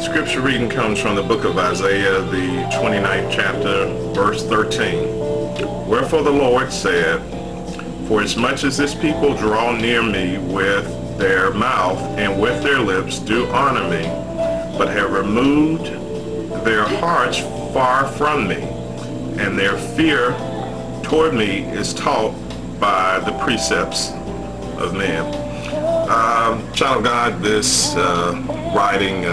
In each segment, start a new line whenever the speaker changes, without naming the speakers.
Scripture reading comes from the book of Isaiah, the 29th chapter, verse 13. Wherefore the Lord said, For as much as this people draw near me with their mouth and with their lips do honor me, but have removed their hearts far from me, and their fear toward me is taught by the precepts of men. Child of God, this writing,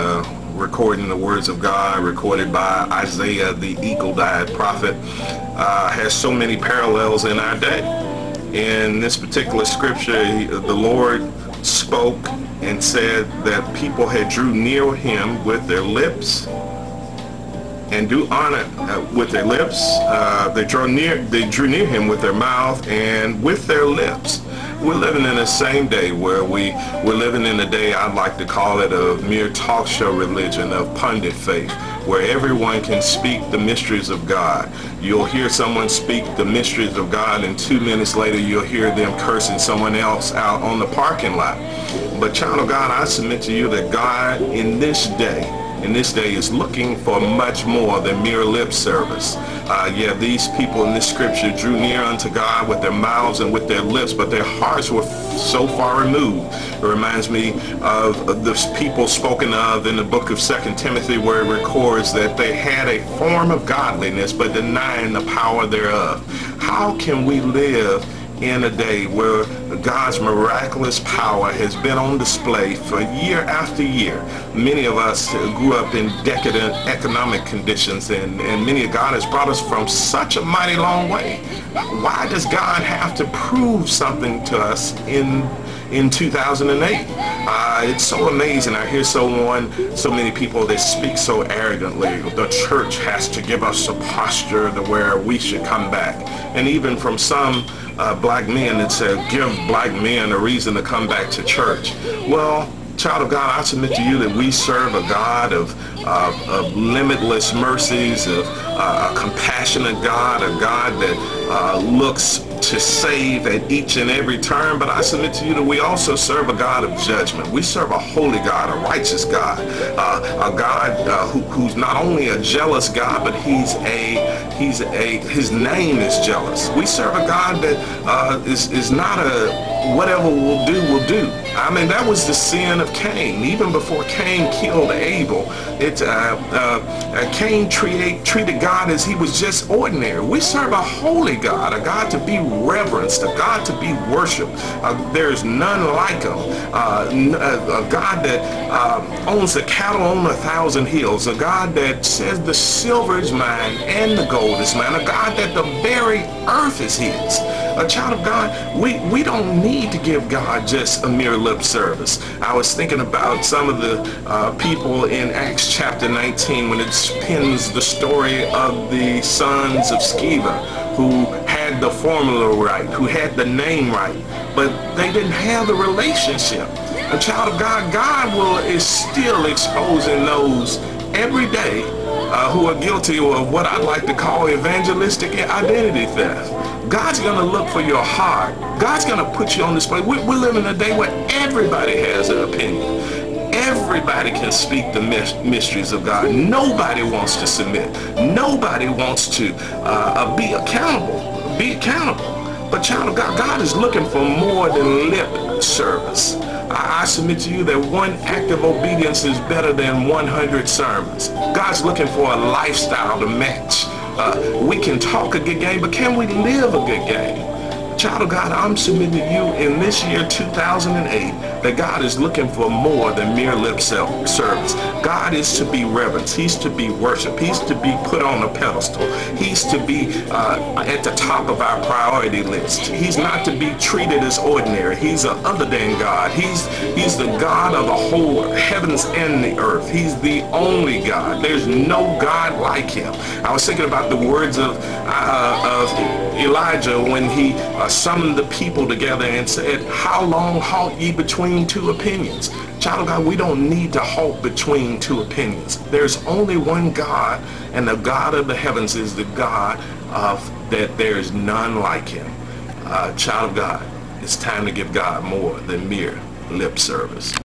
recording the words of God, recorded by Isaiah, the eagle-eyed prophet, has so many parallels in our day. In this particular scripture, the Lord spoke and said that people had drew near him with their lips and do honor with their lips. They drew near him with their mouth and with their lips. We're living in the same day where we're living in a day I'd like to call it a mere talk show religion of Pundit Faith, where everyone can speak the mysteries of God. You'll hear someone speak the mysteries of God, and 2 minutes later you'll hear them cursing someone else out on the parking lot. But child of God, I submit to you that God in this day is looking for much more than mere lip service. Yeah, these people in this scripture drew near unto God with their mouths and with their lips, but their hearts were so far removed. It reminds me of the people spoken of in the book of 2 Timothy, where it records that they had a form of godliness but denying the power thereof. How can we live in a day where God's miraculous power has been on display for year after year? Many of us grew up in decadent economic conditions, and many of God has brought us from such a mighty long way. Why does God have to prove something to us in 2008? It's so amazing. I hear so many people that speak so arrogantly. The church has to give us a posture to where we should come back. And even from some black men that said, give black men a reason to come back to church. Well, child of God, I submit to you that we serve a God of limitless mercies, of a compassionate God, a God that looks to save at each and every turn. But I submit to you that we also serve a God of judgment. We serve a holy God, a righteous God, a God who's not only a jealous God, but his name is jealous. We serve a God that is not a whatever we'll do. I mean, that was the sin of Cain. Even before Cain killed Abel, Cain treated God as he was just ordinary. We serve a holy God, a God to be reverenced, a God to be worshipped. There's none like him. A God that owns the cattle on 1,000 hills, a God that says the silver is mine and the gold is mine, a God that the very earth is his. A child of God, we don't need to give God just a mere lip service. I was thinking about some of the people in Acts chapter 19 when it pins the story of the sons of Sceva, who had the formula right, who had the name right, but they didn't have the relationship. A child of God, God is still exposing those every day who are guilty of what I'd like to call evangelistic identity theft. God's going to look for your heart. God's going to put you on display. We're living in a day where everybody has an opinion. Everybody can speak the mysteries of God. Nobody wants to submit. Nobody wants to be accountable. Be accountable. But child of God, God is looking for more than lip service. I submit to you that one act of obedience is better than 100 sermons. God's looking for a lifestyle to match. We can talk a good game, but can we live a good game? Child of God, I'm submitting to you in this year 2008 that God is looking for more than mere lip service. God is to be reverenced. He's to be worshipped. He's to be put on a pedestal. He's to be at the top of our priority list. He's not to be treated as ordinary. He's an other than God. He's the God of the whole heavens and the earth. He's the only God. There's no God like him. I was thinking about the words of Elijah when he summoned the people together and said, how long halt ye between two opinions? Child of God, we don't need to halt between two opinions. There's only one God, and the God of the heavens is the God that there is none like him. Child of God, it's time to give God more than mere lip service.